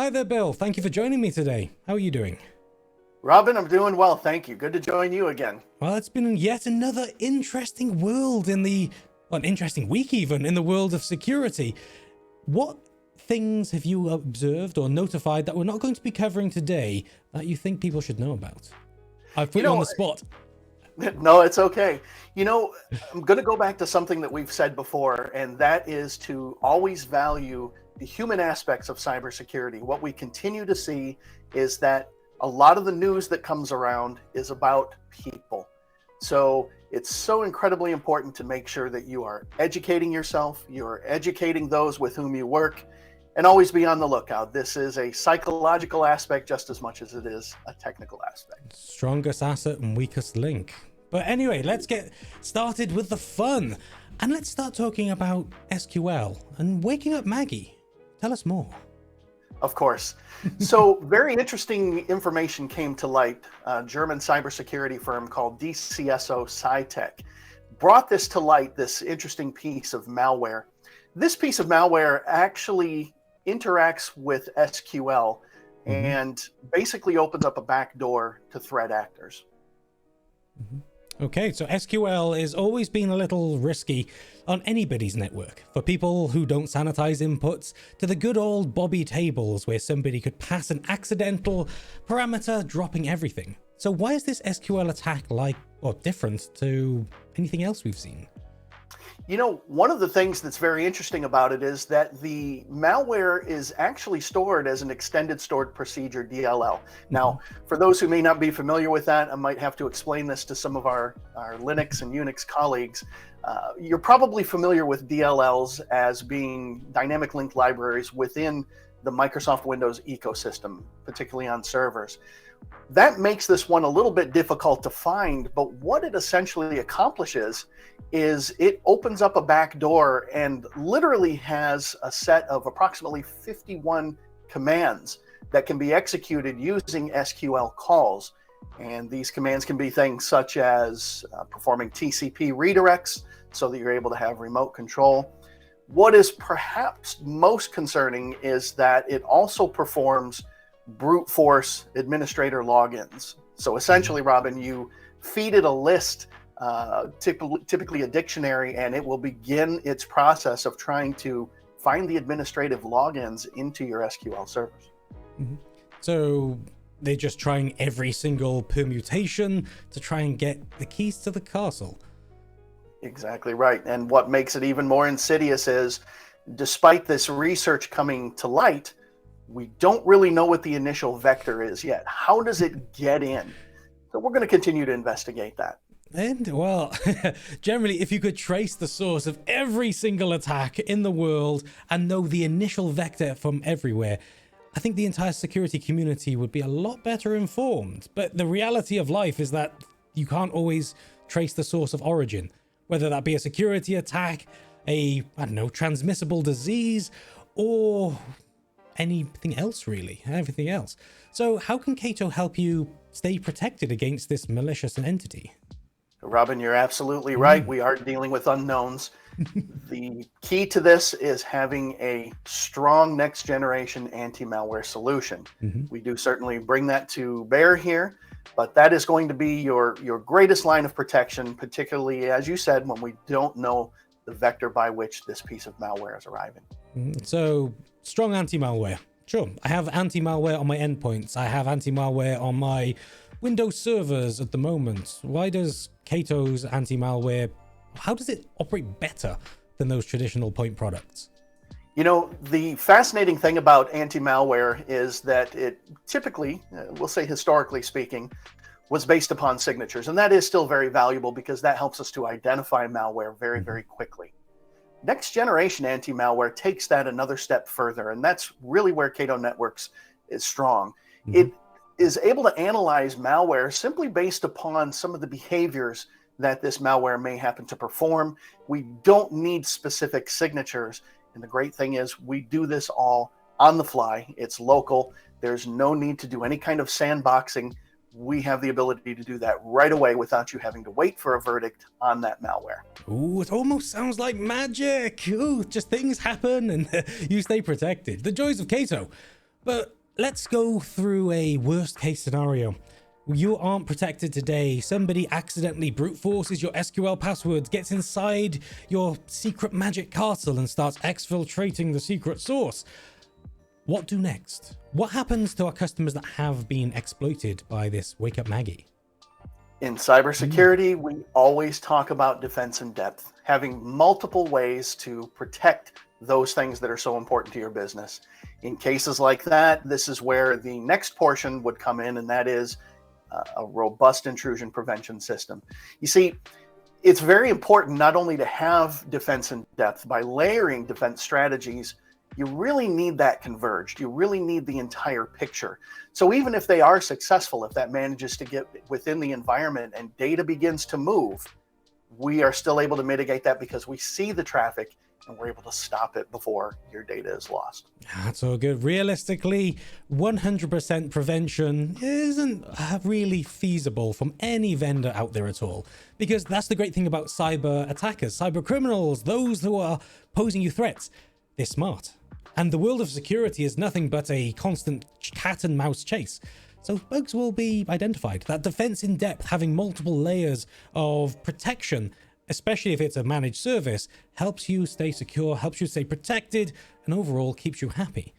Hi there, Bill. Thank you for joining me today. How are you doing? Robin, I'm doing well, thank you. Good to join you again. Well, it's been yet another interesting world an interesting week even, in the world of security. What things have you observed or notified that we're not going to be covering today that you think people should know about? I've put you on the spot. No, it's okay. I'm going to go back to something that we've said before, and that is to always value the human aspects of cybersecurity. What we continue to see is that a lot of the news that comes around is about people. So it's so incredibly important to make sure that you are educating yourself, you're educating those with whom you work, and always be on the lookout. This is a psychological aspect just as much as it is a technical aspect. Strongest asset and weakest link. But anyway, let's get started with the fun. And let's start talking about SQL and waking up Maggie. Tell us more. Of course. So very interesting information came to light. A German cybersecurity firm called DCSO Cytech brought this to light, this interesting piece of malware. This piece of malware actually interacts with SQL and basically opens up a backdoor to threat actors. Okay, so SQL is always been a little risky on anybody's network. For people who don't sanitize inputs, to the good old Bobby tables where somebody could pass an accidental parameter dropping everything. So why is this SQL attack different to anything else we've seen? One of the things that's very interesting about it is that the malware is actually stored as an extended stored procedure, DLL. Now, for those who may not be familiar with that, I might have to explain this to some of our Linux and Unix colleagues. You're probably familiar with DLLs as being dynamic linked libraries within the Microsoft Windows ecosystem, particularly on servers. That makes this one a little bit difficult to find, but what it essentially accomplishes is it opens up a back door and literally has a set of approximately 51 commands that can be executed using SQL calls. And these commands can be things such as performing TCP redirects so that you're able to have remote control. What is perhaps most concerning is that it also performs brute force administrator logins. So essentially, Robin, you feed it a list, typically a dictionary, and it will begin its process of trying to find the administrative logins into your SQL servers. So they're just trying every single permutation to try and get the keys to the castle. Exactly right. And what makes it even more insidious is, despite this research coming to light, we don't really know what the initial vector is yet. How does it get in? So we're going to continue to investigate that. And, well, generally, if you could trace the source of every single attack in the world and know the initial vector from everywhere, I think the entire security community would be a lot better informed. But the reality of life is that you can't always trace the source of origin, whether that be a security attack, transmissible disease, or anything else, really, everything else. So how can Cato help you stay protected against this malicious entity? Robin, you're absolutely right. We are dealing with unknowns. The key to this is having a strong next generation anti-malware solution. We do certainly bring that to bear here, but that is going to be your greatest line of protection, particularly, as you said, when we don't know the vector by which this piece of malware is arriving. So strong anti-malware. Sure, I have anti-malware on my endpoints. I have anti-malware on my Windows servers at the moment. Why does Cato's anti-malware, how does it operate better than those traditional point products? The fascinating thing about anti-malware is that it typically, we'll say historically speaking, was based upon signatures. And that is still very valuable because that helps us to identify malware very, very quickly. Next generation anti-malware takes that another step further, and that's really where Cato Networks is strong. It is able to analyze malware simply based upon some of the behaviors that this malware may happen to perform. We don't need specific signatures, and the great thing is we do this all on the fly. It's local. There's no need to do any kind of sandboxing. We have the ability to do that right away without you having to wait for a verdict on that malware. Ooh, it almost sounds like magic. Ooh, just things happen and you stay protected. The joys of Cato. But let's go through a worst case scenario. You aren't protected today. Somebody accidentally brute forces your SQL passwords, gets inside your secret magic castle and starts exfiltrating the secret source. What do next? What happens to our customers that have been exploited by this Wake Up Maggie? In cybersecurity, we always talk about defense in depth, having multiple ways to protect those things that are so important to your business. In cases like that, this is where the next portion would come in, and that is a robust intrusion prevention system. You see, it's very important not only to have defense in depth. By layering defense strategies, you really need that converged. You really need the entire picture. So even if they are successful, if that manages to get within the environment and data begins to move, we are still able to mitigate that because we see the traffic and we're able to stop it before your data is lost. That's all good. Realistically, 100% prevention isn't really feasible from any vendor out there at all, because that's the great thing about cyber attackers, cyber criminals, those who are posing you threats. They're smart. And the world of security is nothing but a constant cat and mouse chase. So bugs will be identified. That defense in depth, having multiple layers of protection, especially if it's a managed service, helps you stay secure, helps you stay protected, and overall keeps you happy.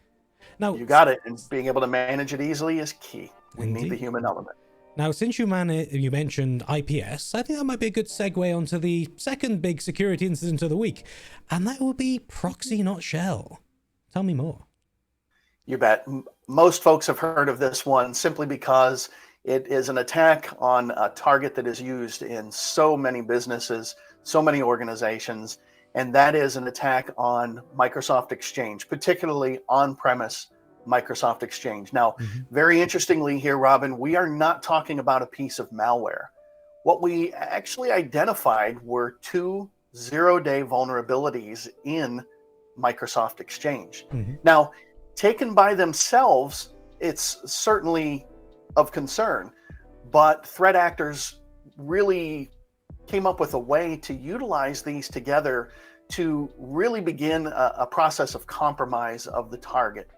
Now, you got it. And being able to manage it easily is key. We need the human element. Now, since you mentioned IPS, I think that might be a good segue onto the second big security incident of the week, and that will be Proxy Not Shell. Tell me more. You bet. Most folks have heard of this one simply because it is an attack on a target that is used in so many businesses, so many organizations, and that is an attack on Microsoft Exchange, particularly on-premise Microsoft Exchange. Now, very interestingly here, Robin, we are not talking about a piece of malware. What we actually identified were 2 zero-day vulnerabilities in Microsoft Exchange. Now, taken by themselves, it's certainly of concern, but threat actors really came up with a way to utilize these together to really begin a process of compromise of the target.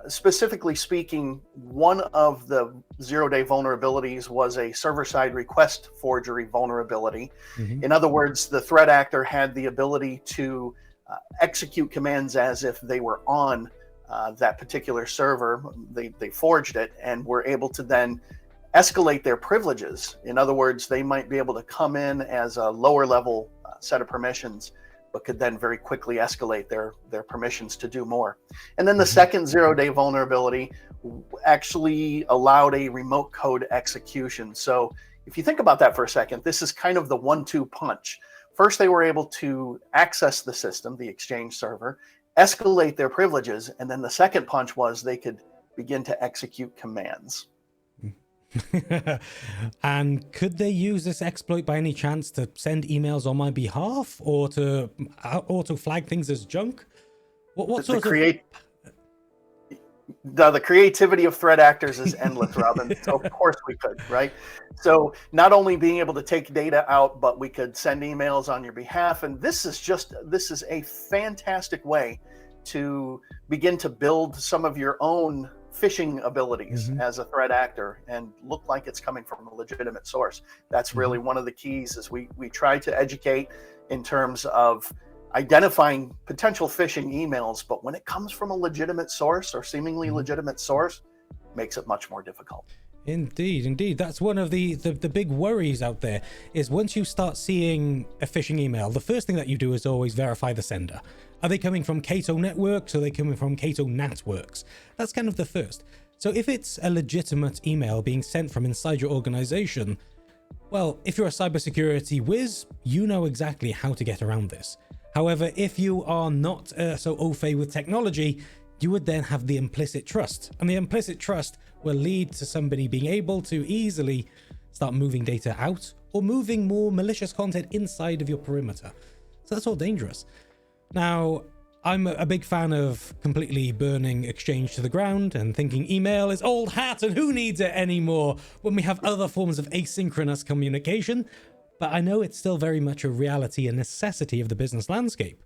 Specifically speaking, one of the zero-day vulnerabilities was a server-side request forgery vulnerability. In other words, the threat actor had the ability to execute commands as if they were on that particular server. They forged it and were able to then escalate their privileges. In other words, they might be able to come in as a lower level set of permissions, but could then very quickly escalate their permissions to do more. And then the second zero-day vulnerability actually allowed a remote code execution. So if you think about that for a second, this is kind of the 1-2 punch. First, they were able to access the system, the Exchange server, escalate their privileges, and then the second punch was they could begin to execute commands. And could they use this exploit by any chance to send emails on my behalf, or to auto flag things as junk? What sort of... The creativity of threat actors is endless, Robin. So of course we could, right? So not only being able to take data out, but we could send emails on your behalf. And this is a fantastic way to begin to build some of your own phishing abilities as a threat actor and look like it's coming from a legitimate source. That's really one of the keys, is we try to educate in terms of identifying potential phishing emails, but when it comes from a legitimate source or seemingly legitimate source, makes it much more difficult. Indeed. That's one of the big worries out there, is once you start seeing a phishing email, the first thing that you do is always verify the sender. Are they coming from Cato Networks, or are they coming from Cato Networks? That's kind of the first. So if it's a legitimate email being sent from inside your organization, well, if you're a cybersecurity whiz, you know exactly how to get around this. However, if you are not so au fait with technology, you would then have the implicit trust. And the implicit trust will lead to somebody being able to easily start moving data out or moving more malicious content inside of your perimeter. So that's all dangerous. Now, I'm a big fan of completely burning Exchange to the ground and thinking email is old hat and who needs it anymore when we have other forms of asynchronous communication. But I know it's still very much a reality and necessity of the business landscape.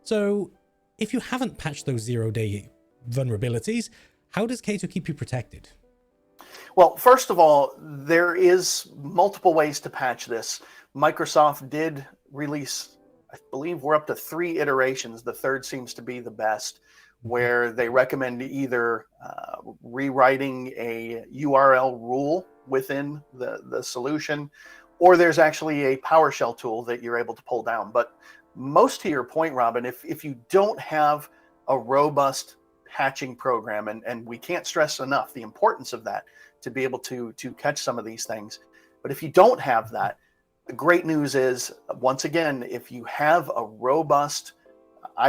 So if you haven't patched those zero-day vulnerabilities, How does Cato keep you protected? Well, first of all, there is multiple ways to patch this. Microsoft did release, I believe we're up to 3 iterations. The third seems to be the best, where they recommend either rewriting a URL rule within the solution, or there's actually a PowerShell tool that you're able to pull down. But most to your point, Robin, if you don't have a robust patching program, and we can't stress enough the importance of that to be able to catch some of these things. But if you don't have that, the great news is, once again, if you have a robust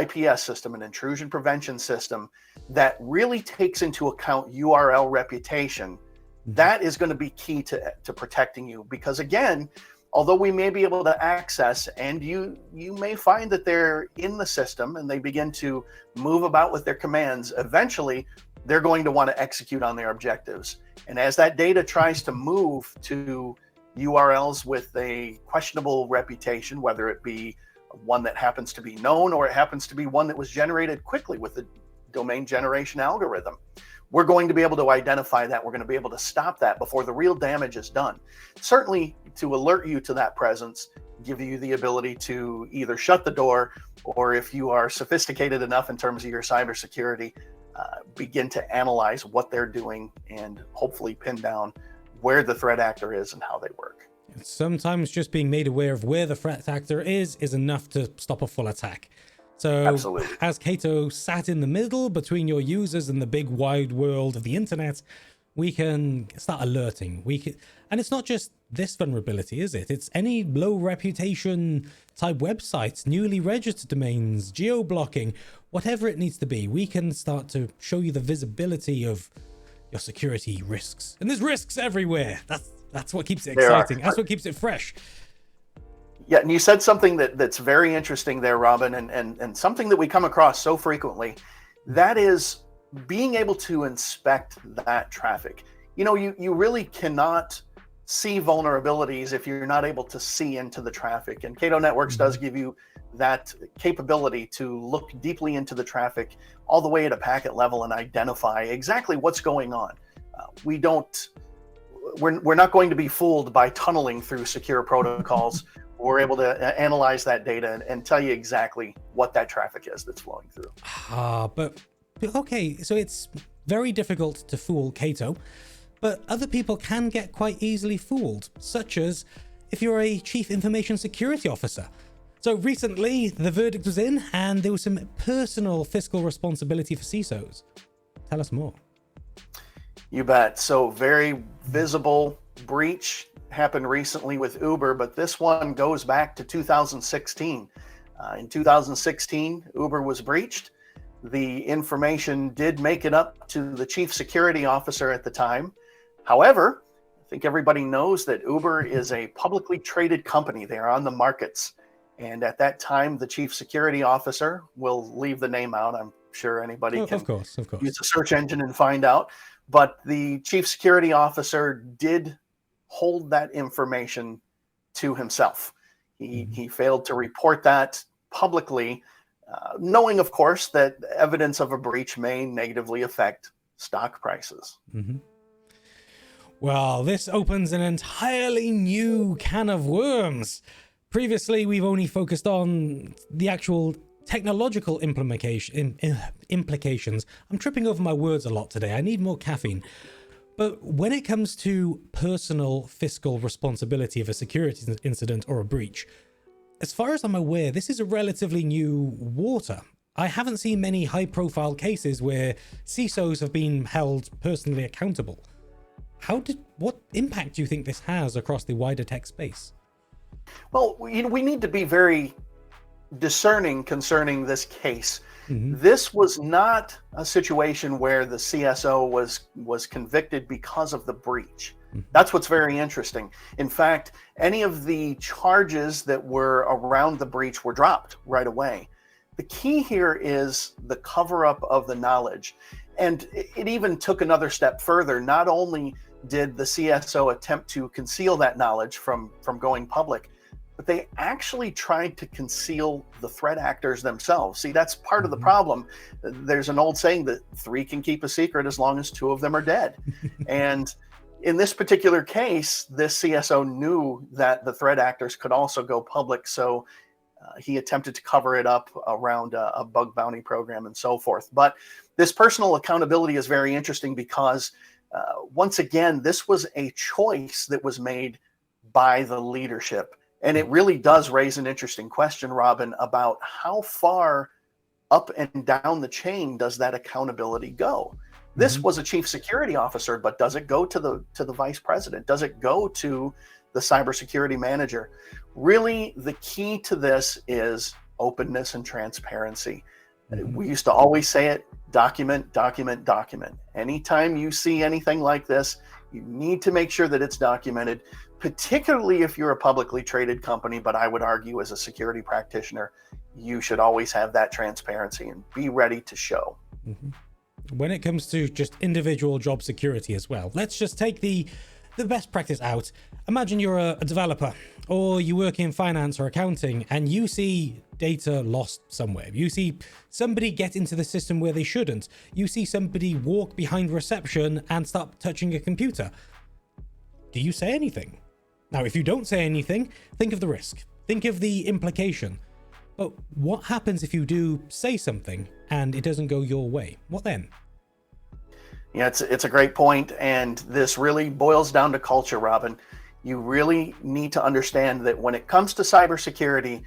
IPS system, an intrusion prevention system that really takes into account URL reputation, that is going to be key to protecting you. Because again, although we may be able to access, and you may find that they're in the system and they begin to move about with their commands, eventually they're going to want to execute on their objectives. And as that data tries to move to URLs with a questionable reputation, whether it be one that happens to be known or it happens to be one that was generated quickly with the domain generation algorithm, we're going to be able to identify that. We're going to be able to stop that before the real damage is done. Certainly to alert you to that presence, give you the ability to either shut the door, or if you are sophisticated enough in terms of your cybersecurity, begin to analyze what they're doing and hopefully pin down where the threat actor is and how they work. Sometimes just being made aware of where the threat actor is enough to stop a full attack. So absolutely, as Cato sat in the middle between your users and the big wide world of the internet, we can start alerting. And it's not just this vulnerability, is it? It's any low reputation type websites, newly registered domains, geo-blocking, whatever it needs to be. We can start to show you the visibility of your security risks. And there's risks everywhere. That's what keeps it exciting. That's what keeps it fresh. Yeah, and you said something that's very interesting there, Robin, and something that we come across so frequently. That is being able to inspect that traffic. You know, you really cannot see vulnerabilities if you're not able to see into the traffic. And Cato Networks does give you that capability to look deeply into the traffic all the way at a packet level and identify exactly what's going on. We're not going to be fooled by tunneling through secure protocols. We're able to analyze that data and tell you exactly what that traffic is that's flowing through. But okay, so it's very difficult to fool Cato, but other people can get quite easily fooled, such as if you're a chief information security officer. So recently the verdict was in and there was some personal fiscal responsibility for CISOs. Tell us more. You bet. So very visible breach happened recently with Uber, but this one goes back to 2016. In 2016, Uber was breached. The information did make it up to the chief security officer at the time. However, I think everybody knows that Uber is a publicly traded company. They are on the markets. And at that time, the chief security officer, will leave the name out. I'm sure anybody can of course. use a search engine and find out. But the chief security officer did hold that information to himself. He failed to report that publicly, knowing, of course, that evidence of a breach may negatively affect stock prices. Well, this opens an entirely new can of worms. Previously, we've only focused on the actual technological implications. I'm tripping over my words a lot today. I need more caffeine. But when it comes to personal fiscal responsibility of a security incident or a breach, as far as I'm aware, this is a relatively new water. I haven't seen many high-profile cases where CISOs have been held personally accountable. What impact do you think this has across the wider tech space? Well, we need to be very discerning concerning this case. This was not a situation where the CSO was convicted because of the breach. That's what's very interesting. In fact, any of the charges that were around the breach were dropped right away. The key here is the cover-up of the knowledge. And it even took another step further. Not only did the CSO attempt to conceal that knowledge from going public, but they actually tried to conceal the threat actors themselves. See, that's part of the problem. There's an old saying that 3 can keep a secret as long as 2 of them are dead. And in this particular case, this CSO knew that the threat actors could also go public. So he attempted to cover it up around a bug bounty program and so forth. But this personal accountability is very interesting because once again, this was a choice that was made by the leadership. And it really does raise an interesting question, Robin, about how far up and down the chain does that accountability go? This was a chief security officer, but does it go to the vice president? Does it go to the cybersecurity manager? Really, the key to this is openness and transparency. We used to always say it: document, document, document. Anytime you see anything like this, you need to make sure that it's documented, particularly if you're a publicly traded company. But I would argue, as a security practitioner, you should always have that transparency and be ready to show. When it comes to just individual job security as well, let's just take the best practice out. Imagine you're a developer, or you work in finance or accounting, and you see data lost somewhere. You see somebody get into the system where they shouldn't. You see somebody walk behind reception and start touching a computer. Do you say anything? Now, if you don't say anything, think of the risk. Think of the implication. But what happens if you do say something and it doesn't go your way? What then? Yeah, it's a great point, and this really boils down to culture, Robin. You really need to understand that when it comes to cybersecurity,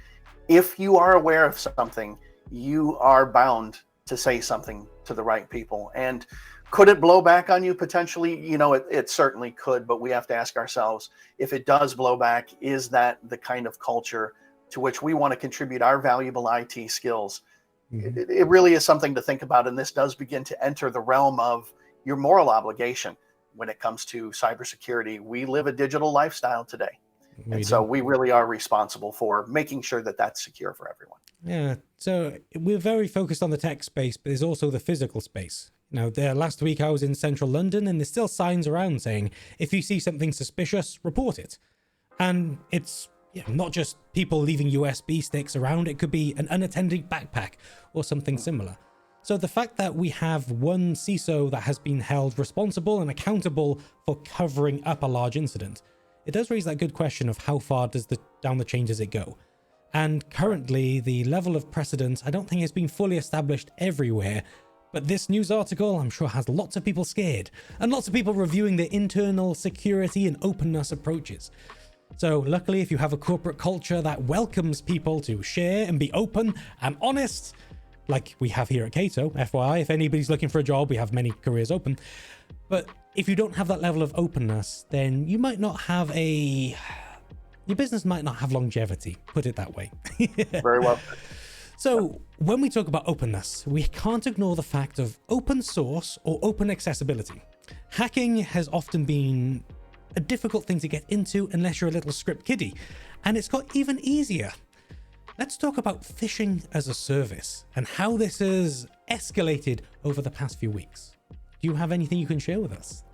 if you are aware of something, you are bound to say something to the right people. And could it blow back on you potentially? You know, it certainly could, but we have to ask ourselves, if it does blow back, is that the kind of culture to which we want to contribute our valuable IT skills? It really is something to think about, and this does begin to enter the realm of your moral obligation when it comes to cybersecurity. We live a digital lifestyle today. So we really are responsible for making sure that that's secure for everyone. Yeah, so we're very focused on the tech space, but there's also the physical space. Now, last week I was in central London, and there's still signs around saying, if you see something suspicious, report it. And it's not just people leaving USB sticks around. It could be an unattended backpack or something similar. So the fact that we have one CISO that has been held responsible and accountable for covering up a large incident, it does raise that good question of how far down the chain does it go? And currently, the level of precedent, I don't think has been fully established everywhere, but this news article, I'm sure, has lots of people scared and lots of people reviewing their internal security and openness approaches. So luckily, if you have a corporate culture that welcomes people to share and be open and honest, like we have here at Cato, FYI, if anybody's looking for a job, we have many careers open. But if you don't have that level of openness, then you might not have your business might not have longevity, put it that way. Very well. So when we talk about openness, we can't ignore the fact of open source or open accessibility. Hacking has often been a difficult thing to get into unless you're a little script kiddie, and it's got even easier. Let's talk about phishing as a service and how this has escalated over the past few weeks. Do you have anything you can share with us?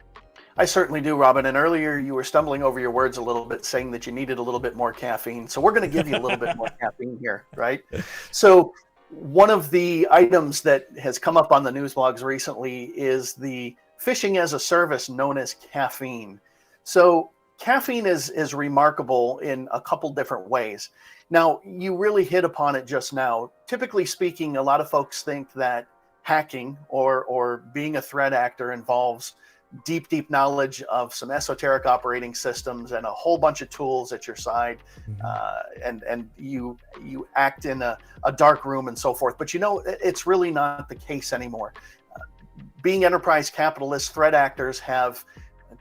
I certainly do, Robin. And earlier you were stumbling over your words a little bit, saying that you needed a little bit more caffeine. So we're going to give you a little bit more caffeine here, right? So one of the items that has come up on the news blogs recently is the phishing as a service known as Caffeine. So Caffeine is remarkable in a couple different ways. Now, you really hit upon it just now. Typically speaking, a lot of folks think that hacking or being a threat actor involves deep knowledge of some esoteric operating systems and a whole bunch of tools at your side, and you act in a dark room and so forth. But it's really not the case anymore. Being enterprise capitalists, threat actors have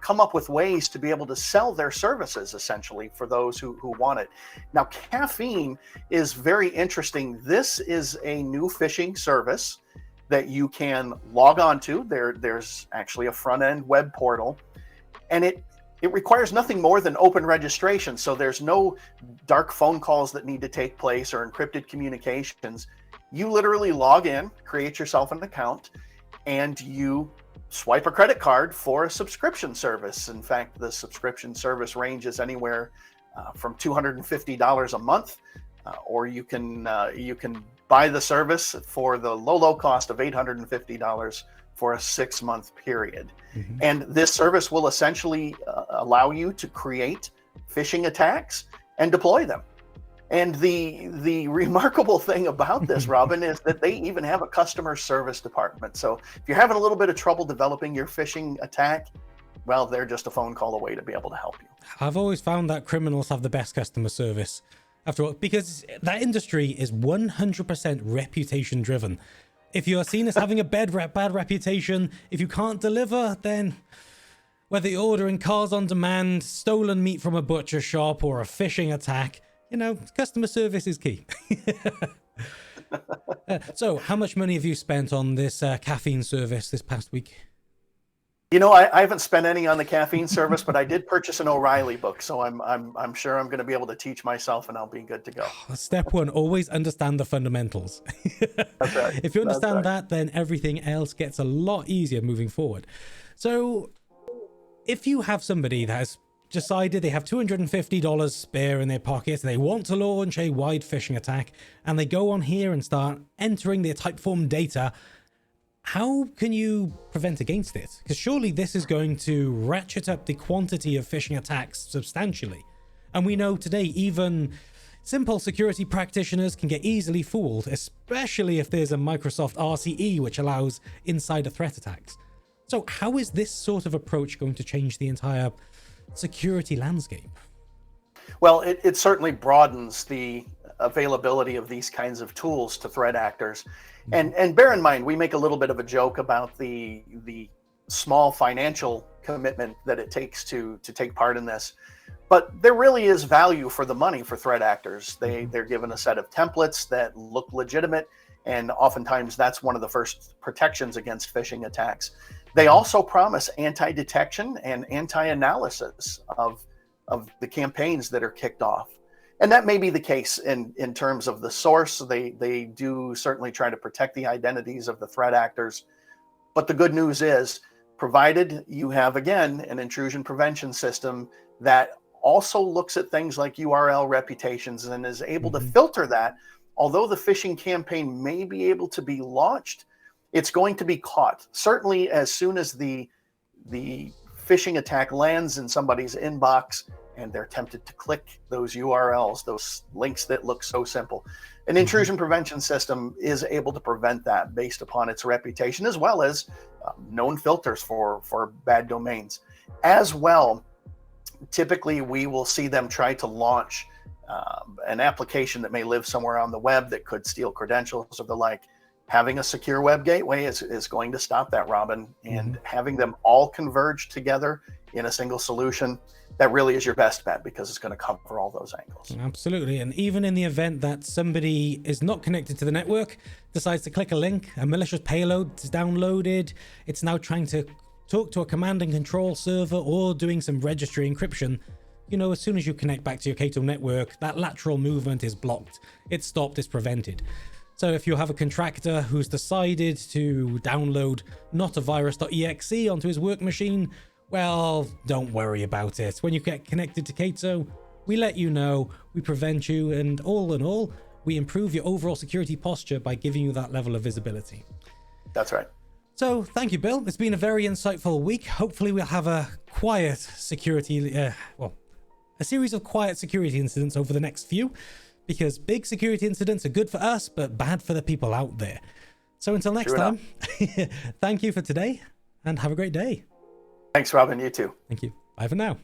come up with ways to be able to sell their services essentially for those who want it. Now, Caffeine is very interesting. This is a new phishing service that you can log on to. There's actually a front-end web portal, and it requires nothing more than open registration. So there's no dark phone calls that need to take place or encrypted communications. You literally log in, create yourself an account, and you swipe a credit card for a subscription service. In fact, the subscription service ranges anywhere from $250 a month, or you can buy the service for the low cost of $850 for a 6-month period. And this service will essentially allow you to create phishing attacks and deploy them. And the remarkable thing about this, Robin, is that they even have a customer service department. So if you're having a little bit of trouble developing your phishing attack, well, they're just a phone call away to be able to help you. I've always found that criminals have the best customer service, after all, because that industry is 100% reputation driven. If you're seen as having a bad reputation, if you can't deliver, then whether you're ordering cars on demand, stolen meat from a butcher shop, or a phishing attack, you know, customer service is key. So how much money have you spent on this caffeine service this past week? You know, I haven't spent any on the caffeine service, but I did purchase an O'Reilly book, so I'm sure I'm going to be able to teach myself, and I'll be good to go. Step one: always understand the fundamentals. That's right. If you understand that, then everything else gets a lot easier moving forward. So, if you have somebody that has decided they have $250 spare in their pocket, they want to launch a wide phishing attack, and they go on here and start entering their typeform data, how can you prevent against it? Because surely this is going to ratchet up the quantity of phishing attacks substantially. And we know today even simple security practitioners can get easily fooled, especially if there's a Microsoft RCE which allows insider threat attacks. So how is this sort of approach going to change the entire security landscape? Well, it certainly broadens the availability of these kinds of tools to threat actors. And bear in mind, we make a little bit of a joke about the small financial commitment that it takes to take part in this. But there really is value for the money for threat actors. They're given a set of templates that look legitimate, and oftentimes that's one of the first protections against phishing attacks. They also promise anti-detection and anti-analysis of the campaigns that are kicked off. And that may be the case in terms of the source. They do certainly try to protect the identities of the threat actors. But the good news is, provided you have, again, an intrusion prevention system that also looks at things like URL reputations and is able to filter that, although the phishing campaign may be able to be launched, it's going to be caught. Certainly as soon as the phishing attack lands in somebody's inbox, and they're tempted to click those URLs, those links that look so simple. An intrusion prevention system is able to prevent that based upon its reputation, as well as known filters for bad domains. As well, typically we will see them try to launch an application that may live somewhere on the web that could steal credentials or the like. Having a secure web gateway is going to stop that, Robin, and having them all converge together in a single solution, that really is your best bet, because it's going to cover all those angles. Absolutely. And even in the event that somebody is not connected to the network, decides to click a link, a malicious payload is downloaded, it's now trying to talk to a command and control server or doing some registry encryption, you know, as soon as you connect back to your Cato network, that lateral movement is blocked. It's stopped, it's prevented. So if you have a contractor who's decided to download not a virus.exe onto his work machine, well, don't worry about it. When you get connected to Cato, we let you know, we prevent you, and all in all, we improve your overall security posture by giving you that level of visibility. That's right. So thank you, Bill. It's been a very insightful week. Hopefully we'll have a quiet security, a series of quiet security incidents over the next few, because big security incidents are good for us, but bad for the people out there. So until next time, thank you for today and have a great day. Thanks, Robin. You too. Thank you. Bye for now.